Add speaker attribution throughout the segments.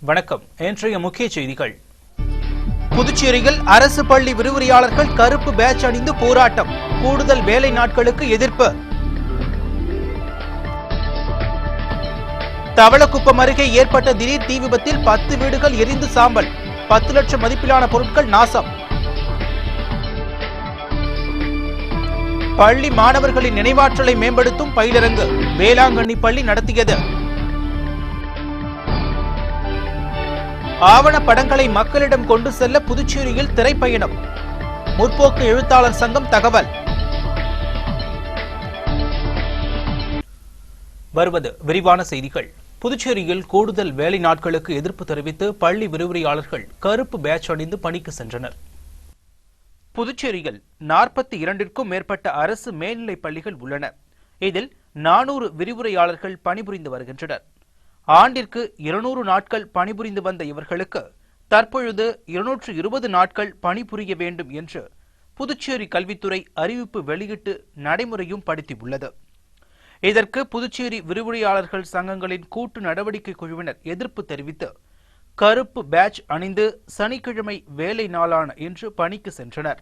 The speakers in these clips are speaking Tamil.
Speaker 1: வணக்கம். இன்றைய முக்கிய செய்திகள். புதுச்சேரியில் அரசு பள்ளி விரிவுரையாளர்கள் கருப்பு பேட்ச் அணிந்து போராட்டம், கூடுதல் வேலை நாட்களுக்கு எதிர்ப்பு. தவளக்குப்பம் அருகே ஏற்பட்ட திடீர் தீ விபத்தில் 10 வீடுகள் எரிந்து சாம்பல், 10 லட்சம் மதிப்பிலான பொருட்கள் நாசம். பள்ளி மாணவர்களின் நினைவாற்றலை மேம்படுத்தும் பயிலரங்கு வேளாங்கண்ணி பள்ளி நடத்தியது. ஆவண படங்களை மக்களிடம் கொண்டு செல்ல புதுச்சேரியில் திரைப்பயணம், முற்போக்கு எழுத்தாளர் சங்கம் தகவல். வருவது விரிவான செய்திகள். புதுச்சேரியில் கூடுதல் வேலை நாட்களுக்கு எதிர்ப்பு தெரிவித்து பள்ளி விரிவுரையாளர்கள் கருப்பு பேட்ச் அணிந்து பணிக்கு சென்றனர். புதுச்சேரியில் 42க்கும் மேற்பட்ட அரசு மேல்நிலைப் பள்ளிகள் உள்ளன. இதில் 400 விரிவுரையாளர்கள் பணிபுரிந்து வருகின்றனர். ஆண்டிற்கு 200 நாட்கள் பணிபுரிந்து வந்த இவர்களுக்கு தற்பொழுது 220 நாட்கள் பணிபுரிய வேண்டும் என்று புதுச்சேரி கல்வித்துறை அறிவிப்பு வெளியிட்டு நடைமுறையும் படுத்தியுள்ளது. இதற்கு புதுச்சேரி விரிவுரையாளர்கள் சங்கங்களின் கூட்டு நடவடிக்கை குழுவினர் எதிர்ப்பு தெரிவித்து கருப்பு பேட்ச் அணிந்து சனிக்கிழமை வேலை நாளான இன்று பணிக்கு சென்றனர்.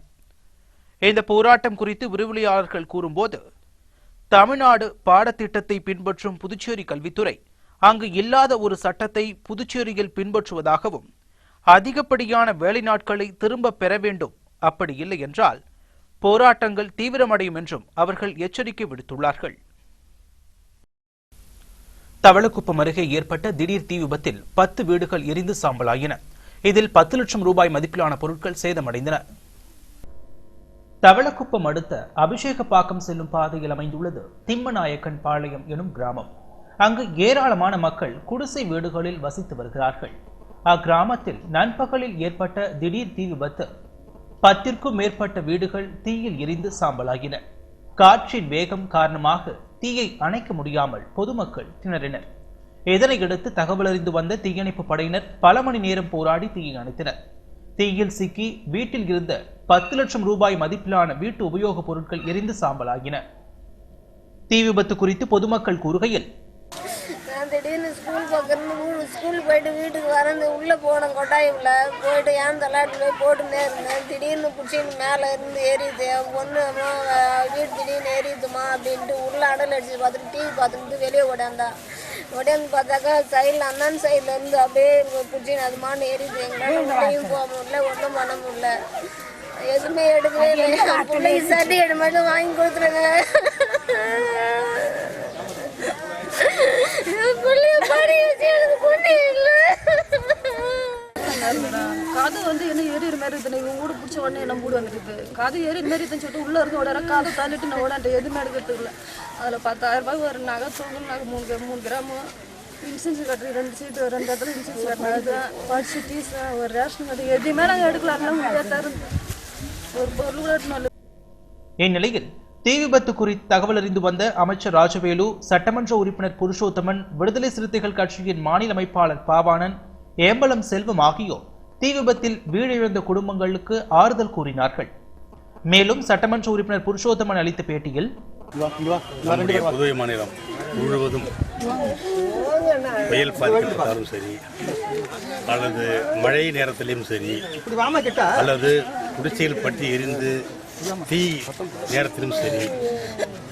Speaker 1: இந்த போராட்டம் குறித்து விரிவுரையாளர்கள் கூறும்போது, தமிழ்நாடு பாடத்திட்டத்தை பின்பற்றும் புதுச்சேரி கல்வித்துறை அங்கு இல்லாத ஒரு சட்டத்தை புதுச்சேரியில் பின்பற்றுவதாகவும், அதிகப்படியான வேலை நாட்களை திரும்ப பெற வேண்டும், அப்படி இல்லை என்றால் போராட்டங்கள் தீவிரமடையும் என்றும் அவர்கள் எச்சரிக்கை விடுத்துள்ளார்கள். தவளக்குப்பம் அருகே ஏற்பட்ட திடீர் தீ விபத்தில் 10 வீடுகள் எரிந்து சாம்பலாயின. இதில் 10 லட்சம் ரூபாய் மதிப்பிலான பொருட்கள் சேதமடைந்தன. தவளக்குப்பம் அடுத்த அபிஷேகப்பாக்கம் செல்லும் பாதையில் அமைந்துள்ளது திம்மநாயக்கன் பாளையம் எனும் கிராமம். அங்கு ஏராளமான மக்கள் குடிசை வீடுகளில் வசித்து வருகிறார்கள். அக்கிராமத்தில் நண்பகலில் ஏற்பட்ட திடீர் தீ விபத்து 10க்கும் மேற்பட்ட வீடுகள் தீயில் எரிந்து சாம்பலாகின. காற்றின் வேகம் காரணமாக தீயை அணைக்க முடியாமல் பொதுமக்கள் திணறினர். இதனையடுத்து தகவலறிந்து வந்த தீயணைப்பு படையினர் பல மணி நேரம் போராடி தீயை அணைத்தனர். தீயில் சிக்கி வீட்டில் இருந்த 10 லட்சம் ரூபாய் மதிப்பிலான வீட்டு உபயோகப் பொருட்கள் எரிந்து சாம்பலாகின. தீ விபத்து குறித்து பொதுமக்கள் கூறுகையில்,
Speaker 2: திடீர்னு ஸ்கூல் போயிட்டு வீட்டுக்கு வரந்து உள்ளே போனேன். கொட்டாயுள்ள போயிட்டு ஏன் தள்ளாட்டு போய் போட்டுன்னே இருந்தேன். திடீர்னு பிடிச்சின்னு மேலே இருந்து ஏறிது. பொண்ணு வீடு திடீர்னு ஏறிதுமா அப்படின்ட்டு உள்ள அடல் அடிச்சு பார்த்துட்டு டிவி பார்த்துட்டு வெளியே உடையாந்து பார்த்தாக்கா சைடில் அண்ணன் சைடில் இருந்து அப்படியே பிடிச்சின்னு அதுமான்னு ஏறிது. எங்களால் உள்ளேயும் போக முடியல, ஒன்றும் பண்ண முடியல, எதுவுமே எடுக்கவே இல்லை. பிள்ளைக்கு சர்டிஃபிகேட் மட்டும் வாங்கி கொடுத்துருங்க.
Speaker 3: காது என்ன ஏறிற மாதிரி இருக்குது. இவங்க கூட பிடிச்ச உடனே என்ன மூடு வந்துருக்கு. காது ஏறி மாரி சொல்லிட்டு உள்ள இருக்க உடனே காதை தள்ளிட்டு நான் ஓடாண்ட எதுவுமே எடுக்கிறதுக்கு இல்லை. அதில் 10,000 ரூபாய் ஒரு நகை தூங்கல் நகை 3 கிராமு இன்சூரன்ஸ் கட்டுறது 2 சீட்டு 2 இடத்துல இன்சூரன்ஸ் கட்டுறது படிச்சு டீஸ் ஒரு ரேஷன் கார்டு எதுவுமே நாங்கள் எடுக்கலாம். ஒரு பொருள்.
Speaker 1: இந்நிலையில் தீ விபத்து குறித்து தகவல் அறிந்து வந்த அமைச்சர் ராஜவேலு, சட்டமன்ற உறுப்பினர் புருஷோத்தமன், விடுதலை சிறுத்தைகள் கட்சியின் மாநில அமைப்பாளர் பாவாணன், ஏம்பலம் செல்வம் ஆகியோர் தீ விபத்தில் வீடிழந்த குடும்பங்களுக்கு ஆறுதல் கூறினார்கள். மேலும் சட்டமன்ற உறுப்பினர் புருஷோத்தமன் அளித்த பேட்டியில்,
Speaker 4: புதுவை மாநிலம் முழுவதும் புயல் பாதிக்கப்பட்டாலும் சரி, அல்லது மழை நேரத்திலும் சரி, அல்லது குடிசையில் பற்றி எரிந்து தீ நேரத்திலும் சரி,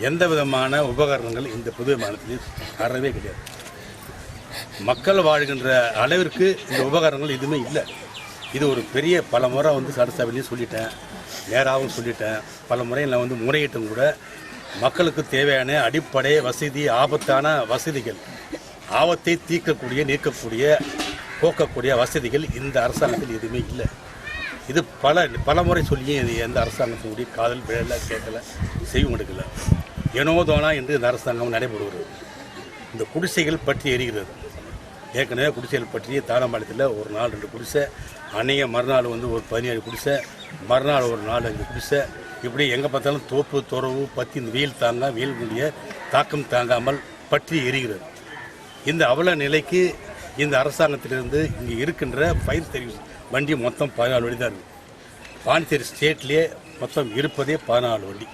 Speaker 4: எந்த விதமான உபகரணங்கள் இந்த புதுவை மாநிலத்தில் அறவே கிடையாது. மக்கள் வாழ்கின்ற அளவிற்கு இந்த உபகரணங்கள் எதுவுமே இல்லை. இது ஒரு பெரிய பல முறை சட்டசபையிலையும் சொல்லிட்டேன், நேராகவும் சொல்லிட்டேன், பல முறை நான் முறையிட்டும் கூட. மக்களுக்கு தேவையான அடிப்படை வசதி, ஆபத்தான வசதிகள், ஆபத்தை தீர்க்கக்கூடிய, நீக்கக்கூடிய, போக்கக்கூடிய வசதிகள் இந்த அரசாங்கத்தில் எதுவுமே இல்லை. இது பல முறை சொல்லியும் இது எந்த அரசாங்கத்தினுடைய காதல் விழல, கேட்கல, செய்யும் எடுக்கல. ஏனோதோனா என்று இந்த அரசாங்கம் நடைபெறுகிறது. இந்த குடிசைகள் பற்றி எரிகிறது. ஏற்கனவே குடிசைகள் பற்றி தாராம்பாளையத்தில் ஒரு நாள் 2 குடிசை, அன்னைய மறுநாள் ஒரு 17 குடிசை, மறுநாள் ஒரு 4-5 குடிசை, இப்படி எங்கே பார்த்தாலும் தோப்பு துறவு பற்றி இந்த வெயிலுடைய தாக்கம் தாங்காமல் பற்றி எரிகிறது. இந்த அவல நிலைக்கு இந்த அரசாங்கத்திலிருந்து இங்கே இருக்கின்ற ஃபயர் சர்வீஸ் வண்டி மொத்தம் 14 வண்டி தான் இருக்குது. பாண்டிச்சேரி ஸ்டேட்லேயே மொத்தம் இருப்பதே 14 வண்டி.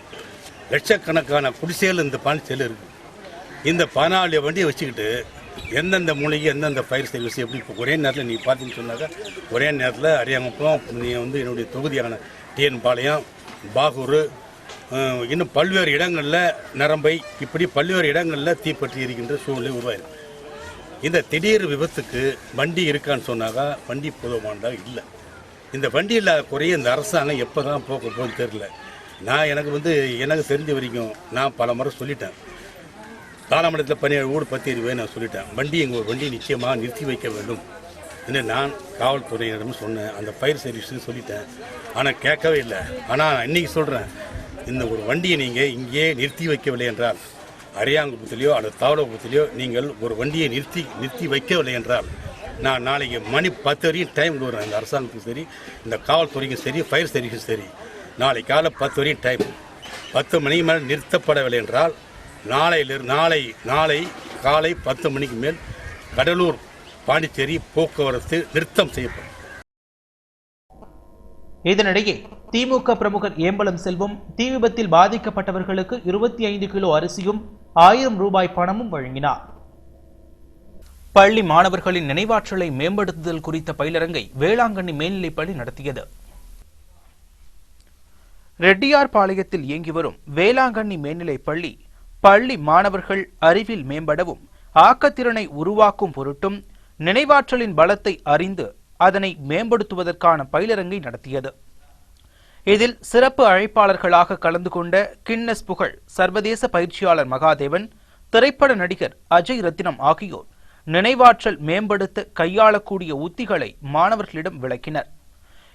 Speaker 4: லட்சக்கணக்கான குடிசைகள் இந்த பாண்டிச்சேரியில் இருக்குது. இந்த 14 வண்டியை வச்சுக்கிட்டு எந்தெந்த மூலிகை எந்தெந்த ஃபயர் சர்வீஸ் எப்படி இப்போ ஒரே நேரத்தில் நீங்கள் பார்த்தீங்கன்னு சொன்னாக்கா ஒரே நேரத்தில் அரியாங்குப்பம் நீங்கள் என்னுடைய தொகுதியான டிஎன் பாளையம் பாகூர் இன்னும் பல்வேறு இடங்களில் நரம்பை இப்படி பல்வேறு இடங்களில் தீப்பற்றி இருக்கின்ற சூழ்நிலை உருவாயிருக்கு. இந்த திடீர் விபத்துக்கு வண்டி இருக்கான்னு சொன்னாக்கா வண்டி போதுமானதாக இல்லை. இந்த வண்டி இல்லாத குறைய இந்த அரசாங்கம் எப்போ தான் போக போகுதுன்னு தெரில. எனக்கு தெரிஞ்ச வரைக்கும் நான் பல முறை சொல்லிட்டேன். காலமண்டலத்தில் 17 ஊர் 10 நான் சொல்லிட்டேன். எங்கள் வண்டி நிச்சயமாக நிறுத்தி வைக்க வேண்டும் என்று நான் காவல்துறையினரும் சொன்னேன். அந்த ஃபயர் சர்வீஸ்னு சொல்லிட்டேன். ஆனால் கேட்கவே இல்லை. ஆனால் இன்றைக்கி சொல்கிறேன், இந்த ஒரு வண்டியை நீங்கள் இங்கேயே நிறுத்தி வைக்கவில்லை என்றால் அரியாங்குப்பத்திலையோ அல்லது தாவலகுப்பத்திலையோ நீங்கள் ஒரு வண்டியை நிறுத்தி வைக்கவில்லை என்றால் நான் நாளைக்கு மணி 10 வரையும் டைம் கொடுக்குறேன். இந்த அரசாங்கத்துக்கும் சரி, இந்த காவல்துறைக்கும் சரி, ஃபயர் சர்வீஸுக்கும் சரி, நாளை காலை 10 வரையும் டைம். 10 மணிக்கு மேலே நிறுத்தப்படவில்லை என்றால் நாளை காலை 10 மணிக்கு மேல் கடலூர் பாண்டிச்சேரி போக்குவரத்து நிறுத்தம் செய்யப்படும்.
Speaker 1: இதனிடையே திமுக பிரமுகர் ஏம்பலம் செல்வம் தீ விபத்தில் பாதிக்கப்பட்டவர்களுக்கு 25 கிலோ அரிசியும் 1000 ரூபாய் பணமும் வழங்கினார். பள்ளி மாணவர்களின் நினைவாற்றலை மேம்படுத்துதல் குறித்த பயிலரங்கை வேளாங்கண்ணி மேல்நிலைப்பள்ளி நடத்தியது. ரெட்டியார்பாளையத்தில் இயங்கி வரும் வேளாங்கண்ணி மேல்நிலைப்பள்ளி பள்ளி மாணவர்கள் அறிவில் மேம்படவும் ஆக்கத்திறனை உருவாக்கும் பொருட்டும் நினைவாற்றலின் பலத்தை அறிந்து அதனை மேம்படுத்துவதற்கான பயிலரங்கை நடத்தியது. இதில் சிறப்பு அழைப்பாளர்களாக கலந்து கொண்ட கின்னஸ் புகழ் சர்வதேச பயிற்சியாளர் மகாதேவன், திரைப்பட நடிகர் அஜய் ரத்தினம் ஆகியோர் நினைவாற்றல் மேம்படுத்த கையாளக்கூடிய உத்திகளை மாணவர்களிடம் விளக்கினர்.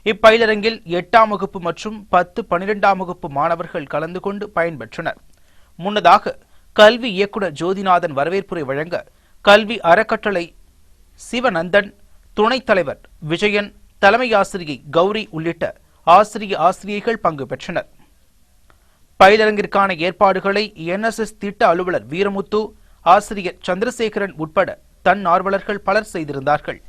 Speaker 1: இப்பயிலரங்கில் 8ஆம் வகுப்பு மற்றும் 10, 12ஆம் வகுப்பு மாணவர்கள் கலந்து கொண்டு பயன்பெற்றனர். முன்னதாக கல்வி இயக்குநர் ஜோதிநாதன் வரவேற்புரை வழங்க கல்வி அறக்கட்டளை சிவநந்தன், துணைத் தலைவர் விஜயன், தலைமை ஆசிரியை கௌரி உள்ளிட்ட ஆசிரியைகள் பங்கு பெற்றனர். பயிலரங்கிற்கான ஏற்பாடுகளை NSS திட்ட அலுவலர் வீரமுத்து, ஆசிரியர் சந்திரசேகரன் உட்பட தன்னார்வலர்கள் பலர் செய்திருந்தார்கள்.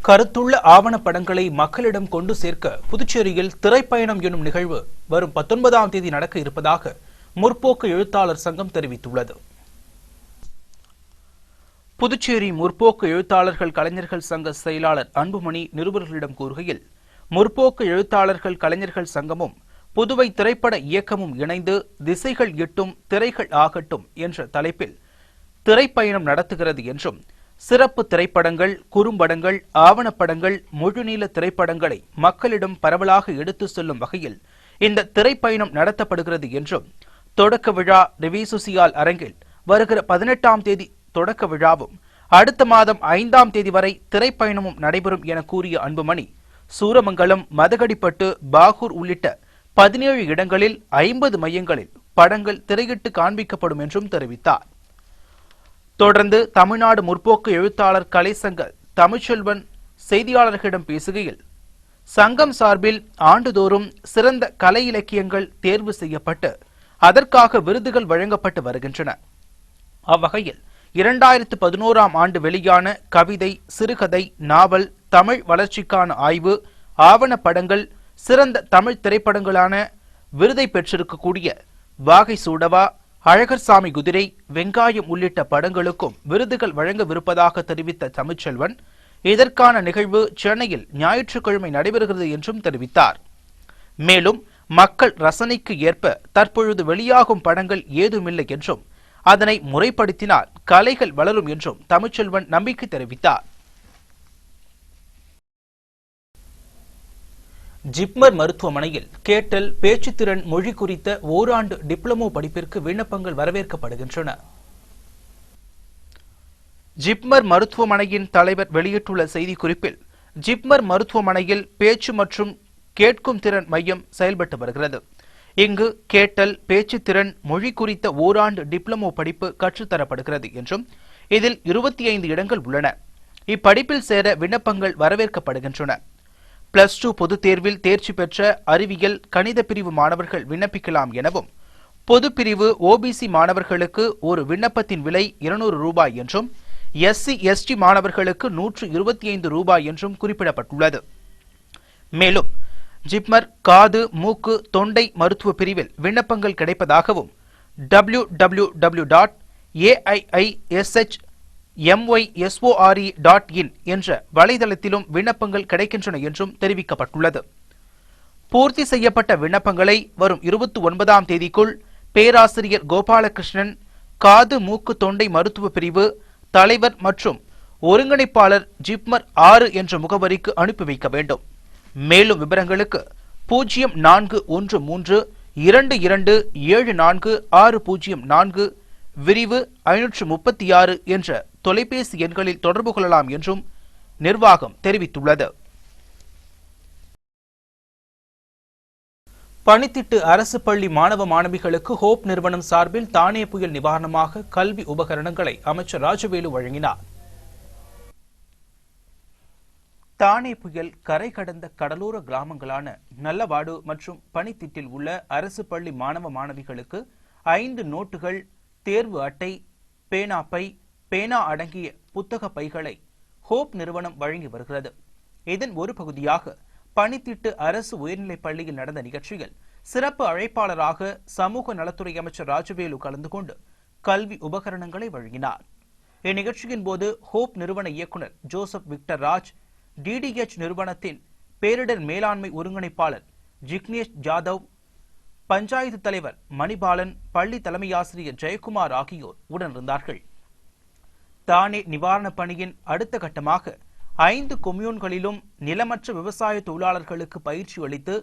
Speaker 1: கருத்துள்ள ஆவணப்படங்களை மக்களிடம் கொண்டு சேர்க்க புதுச்சேரியில் திரைப்பயணம் எனும் நிகழ்வு வரும் 19ஆம் தேதி நடக்க இருப்பதாக முற்போக்கு எழுத்தாளர் சங்கம் தெரிவித்துள்ளது. புதுச்சேரி முற்போக்கு எழுத்தாளர்கள் கலைஞர்கள் சங்க செயலாளர் அன்புமணி நிருபர்களிடம் கூறுகையில், முற்போக்கு எழுத்தாளர்கள் கலைஞர்கள் சங்கமும் புதுவை திரைப்பட இயக்கமும் இணைந்து திசைகள் எட்டும் திரைகள் ஆகட்டும் என்ற தலைப்பில் திரைப்பயணம் நடத்துகிறது என்றும், சிறப்பு திரைப்படங்கள், குறும்படங்கள், ஆவணப்படங்கள், முழுநீள திரைப்படங்களை மக்களிடம் பரவலாக எடுத்து செல்லும் வகையில் இந்த திரைப்பயணம் நடத்தப்படுகிறது என்றும், தொடக்க விழா ரிவிசுசியால் அரங்கில் வருகிற 18ஆம் தேதி தொடக்க விழாவும் அடுத்த மாதம் 5ஆம் தேதி வரை திரைப்பயணமும் நடைபெறும் என கூறிய அன்புமணி, சூரமங்கலம், மதகடிப்பட்டு, பாகூர் உள்ளிட்ட 17 இடங்களில் 50 மையங்களில் படங்கள் திரையிட்டு காண்பிக்கப்படும் என்றும் தெரிவித்தார். தொடர்ந்து தமிழ்நாடு முற்போக்கு எழுத்தாளர் கலை சங்க தமிழ்ச்செல்வன் செய்தியாளர்களிடம் பேசுகையில், சங்கம் சார்பில் ஆண்டுதோறும் சிறந்த கலை இலக்கியங்கள் தேர்வு செய்யப்பட்டு அதற்காக விருதுகள் வழங்கப்பட்டு வருகின்றன. அவ்வகையில் 2011ஆம் ஆண்டு வெளியான கவிதை, சிறுகதை, நாவல், தமிழ் வளர்ச்சிக்கான ஆய்வு, ஆவணப்படங்கள், சிறந்த தமிழ் திரைப்படங்களான விருதை பெற்றிருக்கக்கூடிய வாகை சூடவா, அழகர்சாமி குதிரை, வெங்காயம் உள்ளிட்ட படங்களுக்கும் விருதுகள் வழங்கவிருப்பதாக தெரிவித்த தமிழ்ச்செல்வன், இதற்கான நிகழ்வு சென்னையில் ஞாயிற்றுக்கிழமை நடைபெறுகிறது என்றும் தெரிவித்தார். மேலும் மக்கள் ரசனைக்கு ஏற்ப தற்பொழுது வெளியாகும் படங்கள் ஏதுமில்லை என்றும், அதனை முறைப்படுத்தினால் கலைகள் வளரும் என்றும் தமிழ்ச்செல்வன் நம்பிக்கை தெரிவித்தார். ஜிப்மர் மருத்துவமனையில் கேட்டல், பேச்சுத்திறன், மொழி குறித்த ஓராண்டு டிப்ளமோ படிப்பிற்கு விண்ணப்பங்கள் வரவேற்கப்படுகின்றன. ஜிப்மர் மருத்துவமனையின் தலைவர் வெளியிட்டுள்ள செய்திக்குறிப்பில், ஜிப்மர் மருத்துவமனையில் பேச்சு மற்றும் கேட்கும் திறன் மையம் செயல்பட்டு வருகிறது. இங்கு கேட்டல், பேச்சுத்திறன், மொழி குறித்த ஓராண்டு டிப்ளமோ படிப்பு கற்றுத்தரப்படுகிறது என்றும், இதில் 25 இடங்கள் உள்ளன. இப்படிப்பில் சேர விண்ணப்பங்கள் வரவேற்கப்படுகின்றன. +2 பொதுத் தேர்வில் தேர்ச்சி பெற்ற அறிவியல், கணித பிரிவு மாணவர்கள் விண்ணப்பிக்கலாம் எனவும், பொது பிரிவு OBC மாணவர்களுக்கு ஒரு விண்ணப்பத்தின் விலை 200 ரூபாய் என்றும், SC/ST மாணவர்களுக்கு 125 ரூபாய் என்றும் குறிப்பிடப்பட்டுள்ளது. மேலும் ஜிப்மர் காது, மூக்கு, தொண்டை மருத்துவ பிரிவில் விண்ணப்பங்கள் கிடைப்பதாகவும் www.mgh AIISHMYSORE.in என்ற வலைதளத்திலும் விண்ணப்பங்கள் கிடைக்கின்றன என்றும் தெரிவிக்கப்பட்டுள்ளது. பூர்த்தி செய்யப்பட்ட விண்ணப்பங்களை வரும் 29ஆம் தேதிக்குள் பேராசிரியர் கோபாலகிருஷ்ணன், காது மூக்கு தொண்டை மருத்துவ பிரிவு தலைவர் மற்றும் ஒருங்கிணைப்பாளர் ஜிப்மர் 6 என்ற முகவரிக்கு அனுப்பி வைக்க வேண்டும். மேலும் விவரங்களுக்கு 041322746004 விரிவு 536 என்ற தொலைபேசி எண்களில் தொடர்பு கொள்ளலாம் என்றும் நிர்வாகம் தெரிவித்துள்ளது. பணித்திட்டு அரசு பள்ளி மாணவ மாணவிகளுக்கு ஹோப் நிறுவனம் சார்பில் தானே புயல் நிவாரணமாக கல்வி உபகரணங்களை அமைச்சர் ராஜவேலு வழங்கினார். தானே புயல் கரை கடந்த கடலோர கிராமங்களான நல்லவாடு மற்றும் பணித்திட்டில் உள்ள அரசு பள்ளி மாணவ மாணவிகளுக்கு 5 நோட்டுகள், தேர்வு அட்டை, பேனாப்பை, பேனா அடங்கிய புத்தக பைகளை ஹோப் நிறுவனம் வழங்கி வருகிறது. இதன் ஒரு பகுதியாக பணித்திட்டு அரசு உயர்நிலைப் பள்ளியில் நடந்த நிகழ்ச்சியில் சிறப்பு அழைப்பாளராக சமூக நலத்துறை அமைச்சர் ராஜவேலு கலந்து கொண்டு கல்வி உபகரணங்களை வழங்கினார். இந்நிகழ்ச்சியின் போது ஹோப் நிறுவன இயக்குநர் ஜோசப் விக்டர் ராஜ், DDH நிறுவனத்தின் பேரிடர் மேலாண்மை ஒருங்கிணைப்பாளர் ஜிக்னேஷ் ஜாதவ், பஞ்சாயத்து தலைவர் மணிபாலன், பள்ளி தலைமை ஆசிரியர் ஜெயக்குமார் ஆகியோர் உடனிருந்தார்கள். தானே நிவாரணப் பணியின் அடுத்த கட்டமாக 5 கொம்யூன்களிலும் நிலமற்ற விவசாய தொழிலாளர்களுக்கு பயிற்சி அளித்து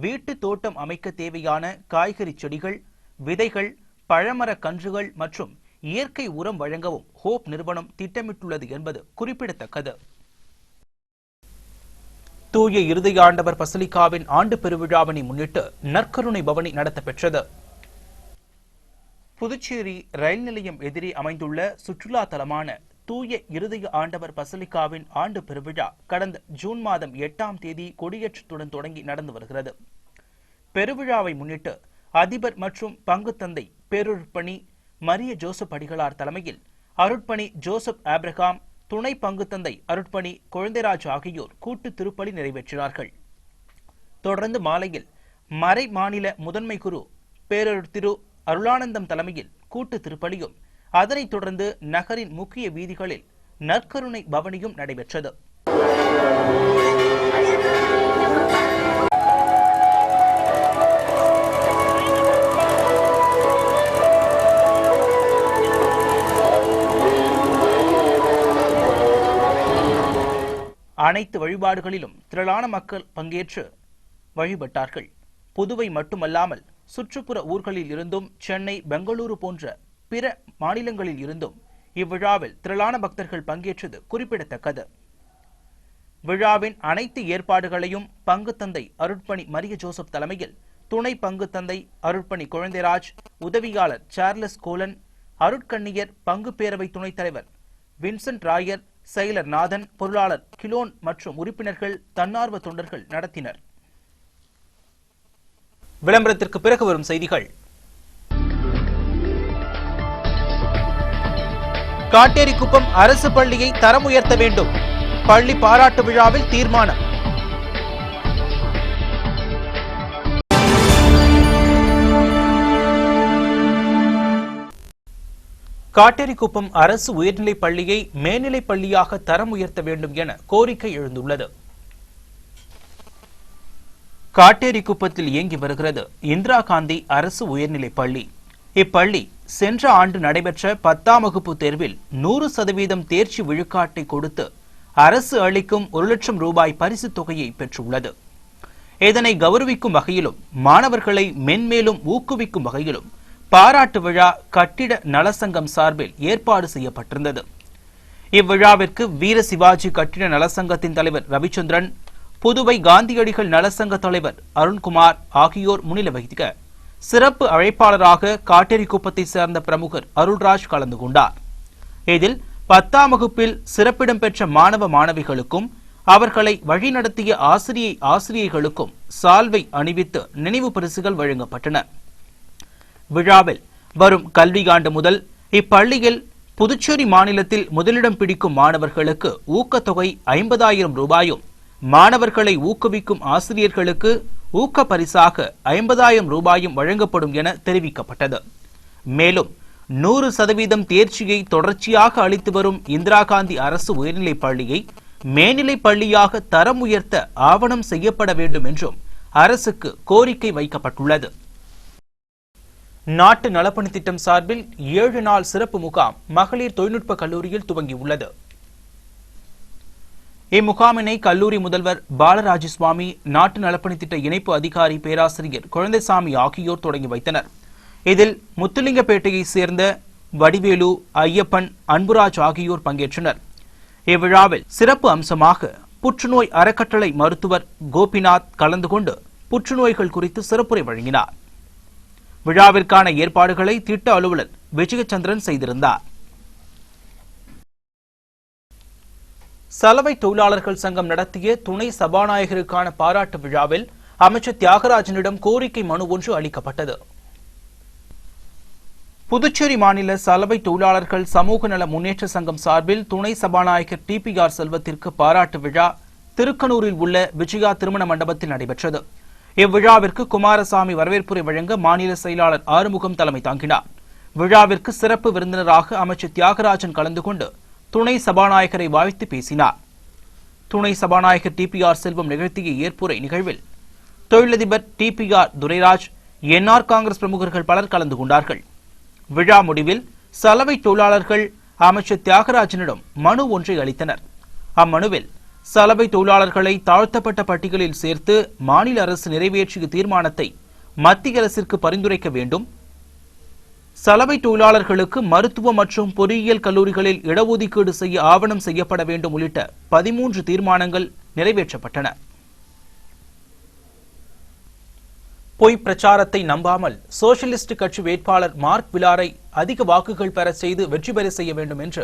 Speaker 1: வீட்டு தோட்டம் அமைக்க தேவையான காய்கறி செடிகள், விதைகள், பழமர கன்றுகள் மற்றும் இயற்கை உரம் வழங்கவும் ஹோப் நிறுவனம் திட்டமிட்டுள்ளது என்பது குறிப்பிடத்தக்கது. தூய இருதய ஆண்டவர் பசலிகாவின் ஆண்டு பெருவிழாவினை முன்னிட்டு நற்கருணை பவனி நடத்தப்பெற்றது. புதுச்சேரி ரயில் நிலையம் எதிரே அமைந்துள்ள சுற்றுலா தலமான தூய இருதய ஆண்டவர் பசலிகாவின் ஆண்டு பெருவிழா கடந்த ஜூன் மாதம் 8ஆம் தேதி கொடியேற்றத்துடன் தொடங்கி நடந்து வருகிறது. பெருவிழாவை முன்னிட்டு அதிபர் மற்றும் பங்கு தந்தை பேரருட்பணி மரிய ஜோசப் அடிகளார் தலைமையில் அருட்பணி ஜோசப் ஆப்ரஹாம், துணை பங்கு தந்தை அருட்பணி குழந்தைராஜ் ஆகியோர் கூட்டு திருப்பலி நிறைவேற்றினார்கள். தொடர்ந்து மாலையில் மறை மாநில முதன்மை குரு பேரருட்திரு அருளானந்தம் தலைமையில் கூட்டு திருப்பலியும், அதனைத் தொடர்ந்து நகரின் முக்கிய வீதிகளில் நற்கருணை பவனியும் நடைபெற்றது. அனைத்து வழிபாடுகளிலும் திரளான மக்கள் பங்கேற்று வழிபட்டார்கள். புதுவை மட்டுமல்லாமல் சுற்றுப்புற ஊர்களில் இருந்தும், சென்னை, பெங்களூரு போன்ற பிற மாநிலங்களில் இருந்தும் இவ்விழாவில் திரளான பக்தர்கள் பங்கேற்றது குறிப்பிடத்தக்கது. விழாவின் அனைத்து ஏற்பாடுகளையும் பங்கு தந்தை அருட்பணி மரிய ஜோசப் தலைமையில் துணை பங்கு தந்தை அருட்பணி குழந்தைராஜ், உதவியாளர் சார்லஸ் கோலன், அருட்கண்ணியர் பங்கு பேரவை துணைத் தலைவர் வின்சென்ட் ராயர், செயலர் நாதன், பொருளாளர் கிலோன் மற்றும் உறுப்பினர்கள், தன்னார்வ தொண்டர்கள் நடத்தினர். விளம்பரத்திற்கு பிறகு வரும் செய்திகள். காட்டேரிக்குப்பம் அரசு பள்ளியை தரம் உயர்த்த வேண்டும், பள்ளி பாராட்டு விழாவில் தீர்மானம். காட்டேரிக்குப்பம் அரசு உயர்நிலைப் பள்ளியை மேல்நிலைப் பள்ளியாக தரம் உயர்த்த வேண்டும் என கோரிக்கை எழுந்துள்ளது. காட்டேரிக்குப்பத்தில் இயங்கி வருகிறது இந்திரா காந்தி அரசு உயர்நிலைப் பள்ளி. இப்பள்ளி சென்ற ஆண்டு நடைபெற்ற 10ஆம் வகுப்பு தேர்வில் 100% தேர்ச்சி விழுக்காட்டை கொடுத்து அரசு அளிக்கும் 1 லட்சம் ரூபாய் பரிசுத் தொகையை பெற்றுள்ளது. இதனை கௌரவிக்கும் வகையிலும் மாணவர்களை மென்மேலும் ஊக்குவிக்கும் வகையிலும் பாராட்டு விழா கட்டிட நலசங்கம் சார்பில் ஏற்பாடு செய்யப்பட்டிருந்தது. இவ்விழாவிற்கு வீர சிவாஜி கட்டிட நலசங்கத்தின் தலைவர் ரவிச்சந்திரன், புதுவை காந்தியடிகள் நலசங்க தலைவர் அருண்குமார் ஆகியோர் முன்னிலை வகிக்க சிறப்பு அழைப்பாளராக காட்டேரிக்குப்பத்தை சேர்ந்த பிரமுகர் அருள்ராஜ் கலந்து கொண்டார். இதில் 10ஆம் வகுப்பில் சிறப்பிடம் பெற்ற மாணவ மாணவிகளுக்கும் அவர்களை வழிநடத்திய ஆசிரியைகளுக்கும் சால்வை அணிவித்து நினைவு பரிசுகள் வழங்கப்பட்டன. விழாவில் வரும் கல்வியாண்டு முதல் இப்பள்ளியில் புதுச்சேரி மாநிலத்தில் முதலிடம் பிடிக்கும் மாணவர்களுக்கு ஊக்கத்தொகை 50,000 ரூபாயும், மாணவர்களை ஊக்குவிக்கும் ஆசிரியர்களுக்கு ஊக்க பரிசாக 50,000 ரூபாயும் வழங்கப்படும் என தெரிவிக்கப்பட்டது. மேலும் 100% தேர்ச்சியை தொடர்ச்சியாக அளித்து வரும் இந்திரா காந்தி அரசு உயர்நிலைப் பள்ளியை மேல்நிலைப் பள்ளியாக தரம் உயர்த்த ஆவணம் செய்யப்பட வேண்டும் என்றும் அரசுக்கு கோரிக்கை வைக்கப்பட்டுள்ளது. நாட்டு நலப்பணி திட்டம் சார்பில் 7 நாள் சிறப்பு முகாம் மகளிர் தொழில்நுட்ப கல்லூரியில் துவங்கியுள்ளது. இம்முகாமினை கல்லூரி முதல்வர் பாலராஜசுவாமி, நாட்டு நலப்பணி திட்ட இணைப்பு அதிகாரி பேராசிரியர் குழந்தைசாமி ஆகியோர் தொடங்கி வைத்தனர். இதில் முத்துலிங்கப்பேட்டையைச் சேர்ந்த வடிவேலு, ஐயப்பன், அன்புராஜ் ஆகியோர் பங்கேற்றனர். இவ்விழாவில் சிறப்பு அம்சமாக புற்றுநோய் அறக்கட்டளை மருத்துவர் கோபிநாத் கலந்து கொண்டு புற்றுநோய்கள் குறித்து சிறப்புரை வழங்கினார். விழாவிற்கான ஏற்பாடுகளை திட்ட அலுவலர் விஜயச்சந்திரன் செய்திருந்தார். சலவை தொழிலாளர்கள் சங்கம் நடத்திய துணை சபாநாயகருக்கான பாராட்டு விழாவில் அமைச்சர் தியாகராஜனிடம் கோரிக்கை மனு ஒன்று அளிக்கப்பட்டது. புதுச்சேரி மாநில சலவை தொழிலாளர்கள் சமூக நல முன்னேற்ற சங்கம் சார்பில் துணை சபாநாயகர் TPR செல்வத்திற்கு பாராட்டு விழா திருக்கனூரில் உள்ள விஜயா திருமண மண்டபத்தில் நடைபெற்றது. இவ்விழாவிற்கு குமாரசாமி வரவேற்புரை வழங்க மாநில செயலாளர் ஆறுமுகம் தலைமை தாங்கினார். விழாவிற்கு சிறப்பு விருந்தினராக அமைச்சர் தியாகராஜன் கலந்து கொண்டு துணை சபாநாயகரை வாழ்த்து பேசினார். துணை சபாநாயகர் TPR செல்வம் நிகழ்த்திய ஏற்புரை நிகழ்வில் தொழிலதிபர் TPR துரைராஜ், NR காங்கிரஸ் பிரமுகர்கள் பலர் கலந்து கொண்டார்கள். விழா முடிவில் சலவை தொழிலாளர்கள் அமைச்சர் தியாகராஜனிடம் மனு ஒன்றை அளித்தனர். அம்மனுவில் சலவை தொழிலாளர்களை தாழ்த்தப்பட்ட பட்டியலில் சேர்த்து மாநில அரசு நிறைவேற்றிய தீர்மானத்தை மத்திய அரசிற்கு பரிந்துரைக்க வேண்டும், சலவை தொழிலாளர்களுக்கு மருத்துவ மற்றும் பொறியியல் கல்லூரிகளில் இடஒதுக்கீடு செய்ய ஆவணம் செய்யப்பட வேண்டும் உள்ளிட்ட 13 தீர்மானங்கள் நிறைவேற்றப்பட்டன. பொய் பிரச்சாரத்தை நம்பாமல் சோசியலிஸ்ட் கட்சி வேட்பாளர் மார்க் விலாரை அதிக வாக்குகள் பெற செய்து வெற்றி பெற செய்ய வேண்டும் என்று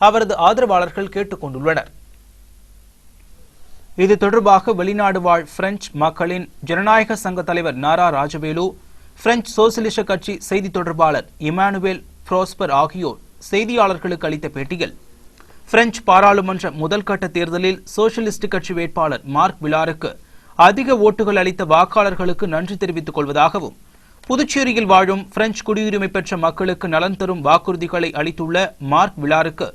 Speaker 1: அவரது ஆதரவாளர்கள் கேட்டுக் கொண்டுள்ளனர். இது தொடர்பாக வெளிநாடு வாழ் பிரெஞ்சு மக்களின் ஜனநாயக சங்க தலைவர் நாரா ராஜவேலு, பிரெஞ்சு சோசியலிச கட்சி செய்தி தொடர்பாளர் இமானுவேல் புரோஸ்பர் ஆகியோர் செய்தியாளர்களுக்கு அளித்த பேட்டியில், பிரெஞ்சு பாராளுமன்ற முதல்கட்ட தேர்தலில் சோசியலிஸ்ட் கட்சி வேட்பாளர் மார்க் விலாருக்கு அதிக ஓட்டுகள் அளித்த வாக்காளர்களுக்கு நன்றி தெரிவித்துக் கொள்வதாகவும், புதுச்சேரியில் வாழும் பிரெஞ்சு குடியுரிமை பெற்ற மக்களுக்கு நலன் தரும் வாக்குறுதிகளை அளித்துள்ள மார்க் விலாருக்கு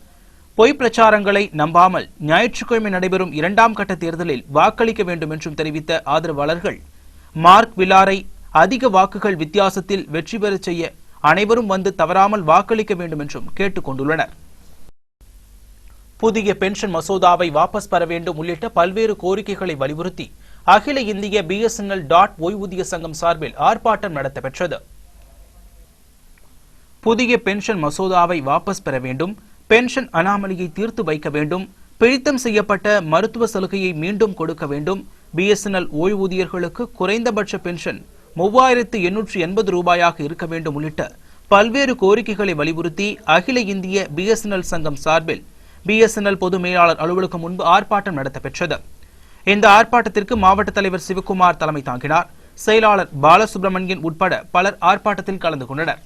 Speaker 1: பொய் பிரச்சாரங்களை நம்பாமல் ஞாயிற்றுக்கிழமை நடைபெறும் 2ஆம் கட்ட தேர்தலில் வாக்களிக்க வேண்டும் என்றும் தெரிவித்த ஆதரவாளர்கள், மார்க் விலாரை அதிக வாக்குகள் வித்தியாசத்தில் வெற்றி பெற செய்ய அனைவரும் வந்து தவறாமல் வாக்களிக்க வேண்டும் என்றும் கேட்டுக் கொண்டுள்ளனர். புதிய பென்ஷன் மசோதாவை வாபஸ் பெற வேண்டும் உள்ளிட்ட பல்வேறு கோரிக்கைகளை வலியுறுத்தி அகில இந்திய BSNL ஓய்வூதிய சங்கம் சார்பில் ஆர்ப்பாட்டம் நடத்தப்பெற்றது. புதிய பென்ஷன் மசோதாவை வாபஸ் பெற வேண்டும், பென்ஷன் அனாமலியை தீர்த்து வைக்க வேண்டும், பிடித்தம் செய்யப்பட்ட மருத்துவ சலுகையை மீண்டும் கொடுக்க வேண்டும், BSNL ஓய்வூதியர்களுக்கு குறைந்தபட்ச பென்ஷன் 3880 ரூபாயாக இருக்க வேண்டும் உள்ளிட்ட பல்வேறு கோரிக்கைகளை வலியுறுத்தி அகில இந்திய BSNL சங்கம் சார்பில் BSNL பொது மேலாளர் அலுவலகம் முன்பு ஆர்ப்பாட்டம் நடத்தப்பெற்றது. இந்த ஆர்ப்பாட்டத்திற்கு மாவட்ட தலைவர் சிவகுமார் தலைமை தாங்கினார். செயலாளர் பாலசுப்ரமணியன் உட்பட பலர் ஆர்ப்பாட்டத்தில் கலந்து கொண்டனர்.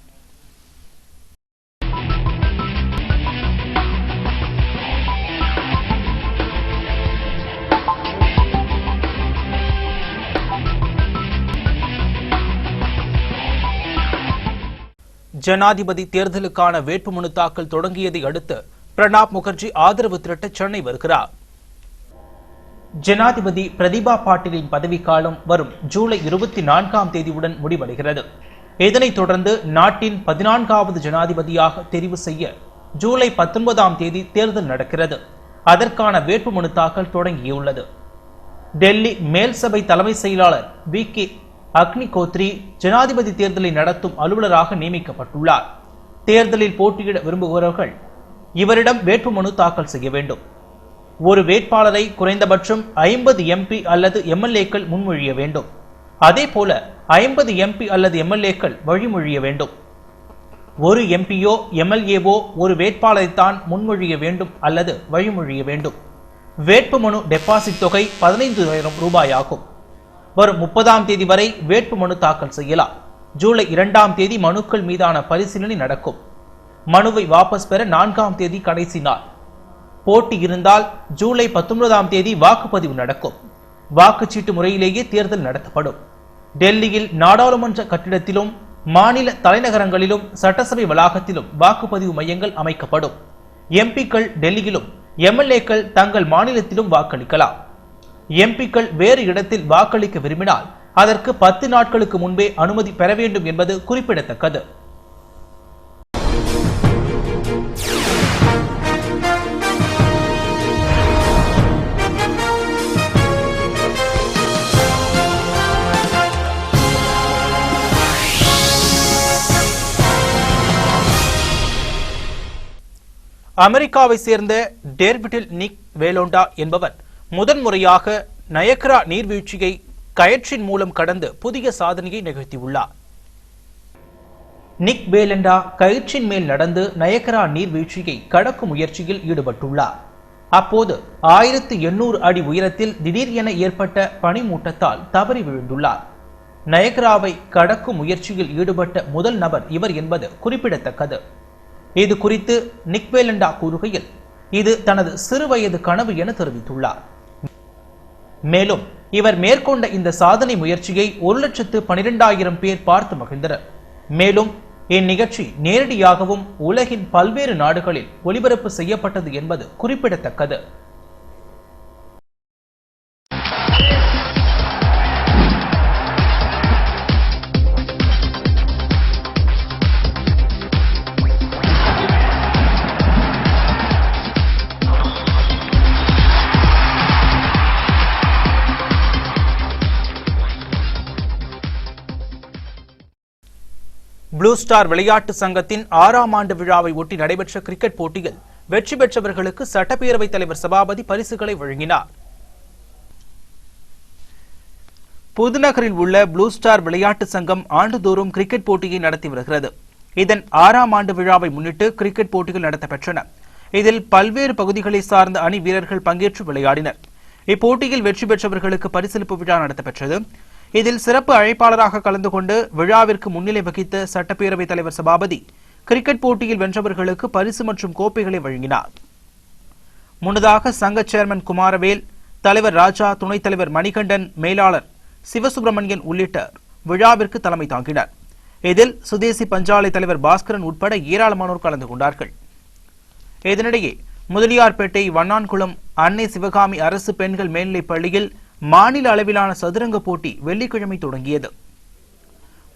Speaker 1: ஜனாதிபதி தேர்தலுக்கான வேட்புமனு தாக்கல் தொடங்கியதை அடுத்து பிரணாப் முகர்ஜி ஆதரவு திரட்ட சென்னை வருகிறார். ஜனாதிபதி பிரதிபா பாட்டீலின் பதவிக்காலம் வரும் ஜூலை 24ஆம் தேதியுடன் முடிவடைகிறது. இதனைத் தொடர்ந்து நாட்டின் 14வது ஜனாதிபதியாக தெரிவு செய்ய ஜூலை 19ஆம் தேதி தேர்தல் நடக்கிறது. அதற்கான வேட்புமனு தாக்கல் தொடங்கியுள்ளது. டெல்லி மேல் சபை தலைமை செயலாளர் VK அக்னிகோத்ரி ஜனாதிபதி தேர்தலை நடத்தும் அலுவலராக நியமிக்கப்பட்டுள்ளார். தேர்தலில் போட்டியிட விரும்புகிறவர்கள் இவரிடம் வேட்புமனு தாக்கல் செய்ய வேண்டும். ஒரு வேட்பாளரை குறைந்தபட்சம் 50 MP அல்லது MLAக்கள் முன்மொழிய வேண்டும். அதேபோல 50 MP அல்லது MLAக்கள் வழிமொழிய வேண்டும். ஒரு MPயோ MLAவோ ஒரு வேட்பாளரைத்தான் முன்மொழிய வேண்டும் அல்லது வழிமொழிய வேண்டும். வேட்புமனு டெபாசிட் தொகை 15,000 ரூபாயாகும். வரும் 30ஆம் தேதி வரை வேட்புமனு தாக்கல் செய்யலாம். ஜூலை 2ஆம் தேதி மனுக்கள் மீதான பரிசீலனை நடக்கும். மனுவை வாபஸ் பெற 4ஆம் தேதி கடைசி நாள். போட்டி இருந்தால் ஜூலை 19ஆம் தேதி வாக்குப்பதிவு நடக்கும். வாக்குச்சீட்டு முறையிலேயே தேர்தல் நடத்தப்படும். டெல்லியில் நாடாளுமன்ற கட்டிடத்திலும் மாநில தலைநகரங்களிலும் சட்டசபை வளாகத்திலும் வாக்குப்பதிவு மையங்கள் அமைக்கப்படும். எம்பிக்கள் டெல்லியிலும் எம்எல்ஏக்கள் தங்கள் மாநிலத்திலும் வாக்களிக்கலாம். எம்பிக்கள் வேறு இடத்தில் வாக்களிக்க விரும்பினால் அதற்கு 10 நாட்களுக்கு முன்பே அனுமதி பெற வேண்டும் என்பது குறிப்பிடத்தக்கது. அமெரிக்காவை சேர்ந்த டேவிட் நிக் வேலோண்டா என்பவர் முதன்முறையாக நயக்ரா நீர்வீழ்ச்சியை கயிற்றின் மூலம் கடந்து புதிய சாதனையை நிகழ்த்தியுள்ளார். நிக் வேலண்டா கயிற்றின் மேல் நடந்து நயக்ரா நீர்வீழ்ச்சியை கடக்கும் முயற்சியில் ஈடுபட்டுள்ளார். அப்போது 1800 அடி உயரத்தில் திடீரென ஏற்பட்ட பனிமூட்டத்தால் தவறி விழுந்துள்ளார். நயக்ராவை கடக்கும் முயற்சியில் ஈடுபட்ட முதல் நபர் இவர் என்பது குறிப்பிடத்தக்கது. இது குறித்து நிக் வேலண்டா கூறுகையில், இது தனது சிறுவயது கனவு என தெரிவித்துள்ளார். மேலும் இவர் மேற்கொண்ட இந்த சாதனை முயற்சியை 1,12,000 பேர் பார்த்து மகிழ்ந்தனர். மேலும் இந்நிகழ்ச்சி நேரடியாகவும் உலகின் பல்வேறு நாடுகளில் ஒளிபரப்பு செய்யப்பட்டது என்பது குறிப்பிடத்தக்கது. ப்ளூ ஸ்டார் விளையாட்டு சங்கத்தின் 6ஆம் ஆண்டு விழாவை ஒட்டி நடைபெற்ற கிரிக்கெட் போட்டியில் வெற்றி பெற்றவர்களுக்கு சட்டப்பேரவைத் தலைவர் சபாபதி பரிசுகளை வழங்கினார். புதுநகரில் உள்ள ப்ளூ ஸ்டார் விளையாட்டு சங்கம் ஆண்டுதோறும் கிரிக்கெட் போட்டியை நடத்தி வருகிறது. இதன் 6ஆம் ஆண்டு விழாவை முன்னிட்டு கிரிக்கெட் போட்டிகள் நடத்தப்பெற்றன. இதில் பல்வேறு பகுதிகளை சார்ந்த அணி வீரர்கள் பங்கேற்று விளையாடினர். இப்போட்டியில் வெற்றி பெற்றவர்களுக்கு பரிசளிப்பு விழா நடத்தப்பெற்றது. இதில் சிறப்பு அழைப்பாளராக கலந்து கொண்டு விழாவிற்கு முன்னிலை வகித்த சட்டப்பேரவைத் தலைவர் சபாபதி கிரிக்கெட் போட்டியில் வென்றவர்களுக்கு பரிசு மற்றும் கோப்பைகளை வழங்கினார். முன்னதாக சங்க சேர்மன் குமாரவேல், தலைவர் ராஜா, துணைத் தலைவர் மணிகண்டன், மேலாளர் சிவசுப்பிரமணியன் உள்ளிட்ட விழாவிற்கு தலைமை தாங்கினர். இதில் சுதேசி பஞ்சாலை தலைவர் பாஸ்கரன் உட்பட ஏராளமானோர் கலந்து கொண்டார்கள். இதனிடையே முதலியார்பேட்டை வண்ணான்குளம் அன்னை சிவகாமி அரசு பெண்கள் மேல்நிலைப் பள்ளியில் மாநில அளவிலான சதுரங்க போட்டி வெள்ளிக்கிழமை தொடங்கியது.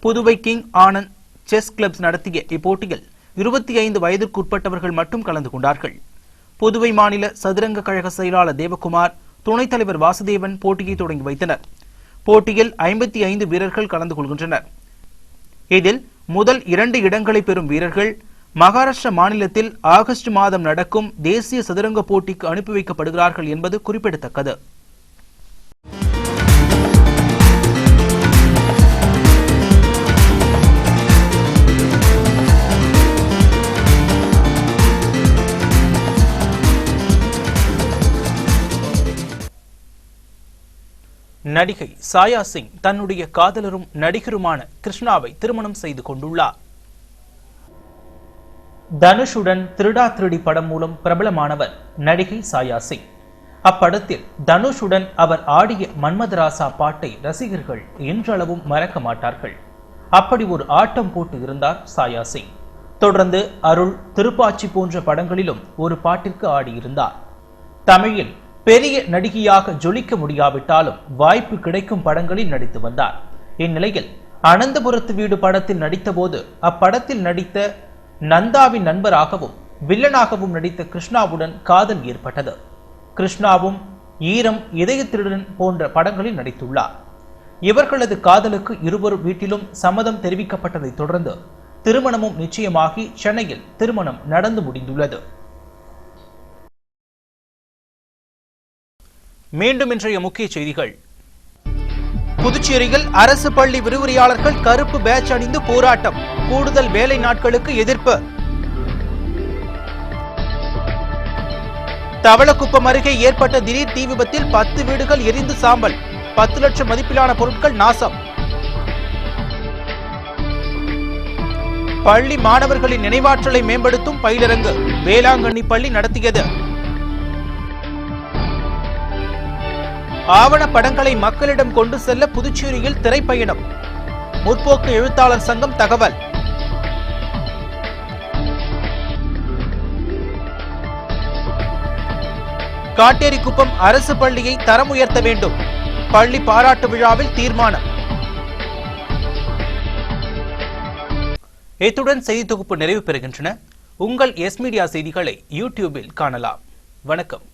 Speaker 1: Puduvai king Anand chess clubs நடத்திய இப்போட்டியில் 25 வயதிற்குட்பட்டவர்கள் மட்டும் கலந்து கொண்டார்கள். புதுவை மாநில சதுரங்க கழக செயலாளர் தேவகுமார், துணைத் தலைவர் வாசுதேவன் போட்டியை தொடங்கி வைத்தனர். போட்டியில் 55 வீரர்கள் கலந்து கொள்கின்றனர். இதில் முதல் 2 இடங்களை பெறும் வீரர்கள் மகாராஷ்டிரா மாநிலத்தில் ஆகஸ்ட் மாதம் நடக்கும் தேசிய சதுரங்க போட்டிக்கு அனுப்பி வைக்கப்படுகிறார்கள் என்பது குறிப்பிடத்தக்கது. நடிகை சாயா சிங் தன்னுடைய காதலரும் நடிகருமான கிருஷ்ணாவை திருமணம் செய்து கொண்டுள்ளார். தனுஷுடன் திருடா திருடி படம் மூலம் பிரபலமானவர் நடிகை சாயா சிங். அப்படத்தில் தனுஷுடன் அவர் ஆடிய மன்மதராசா பாட்டை ரசிகர்கள் இன்றளவும் மறக்க மாட்டார்கள். அப்படி ஒரு ஆட்டம் போட்டு இருந்தார் சாயா சிங். தொடர்ந்து அருள், திருப்பாச்சி போன்ற படங்களிலும் ஒரு பாட்டிற்கு ஆடியிருந்தார். தமிழில் பெரிய நடிகையாக ஜொலிக்க முடியாவிட்டாலும் வாய்ப்பு கிடைக்கும் படங்களில் நடித்து வந்தார். இந்நிலையில் அனந்தபுரத்து வீடு படத்தில் நடித்தபோது அப்படத்தில் நடித்த நந்தாவின் நண்பராகவும் வில்லனாகவும் நடித்த கிருஷ்ணாவுடன் காதல் ஏற்பட்டது. கிருஷ்ணாவும் ஈரம், இதய திருடன் போன்ற படங்களில் நடித்துள்ளார். இவர்களது காதலுக்கு இருவரும் வீட்டிலும் சம்மதம் தெரிவிக்கப்பட்டதை தொடர்ந்து திருமணமும் நிச்சயமாகி சென்னையில் திருமணம் நடந்து முடிந்துள்ளது. மீண்டும் இன்றைய முக்கிய செய்திகள். புதுச்சேரியில் அரசு பள்ளி விரிவுரையாளர்கள் கருப்பு பேட்ச் அணிந்து போராட்டம், கூடுதல் வேலை நாட்களுக்கு எதிர்ப்பு. தவளக்குப்பம் அருகே ஏற்பட்ட திடீர் தீ விபத்தில் 10 வீடுகள் எரிந்து சாம்பல், 10 லட்சம் மதிப்பிலான பொருட்கள் நாசம். பள்ளி மாணவர்களின் நினைவாற்றலை மேம்படுத்தும் பயிலரங்கு வேளாங்கண்ணி பள்ளி நடத்தியது. ஆவண படங்களை மக்களிடம் கொண்டு செல்ல புதுச்சேரியில் திரைப்பயணம். முற்போக்கு எழுத்தாளர் சங்கம் தகவல். காட்டேரிக்குப்பம் அரசு பள்ளியை தரம் உயர்த்த வேண்டும், பள்ளி பாராட்டு விழாவில் தீர்மானம். இத்துடன் செய்தி தொகுப்பு நிறைவு பெறுகின்றன. உங்கள் எஸ் மீடியா செய்திகளை யூடியூபில் காணலாம். வணக்கம்.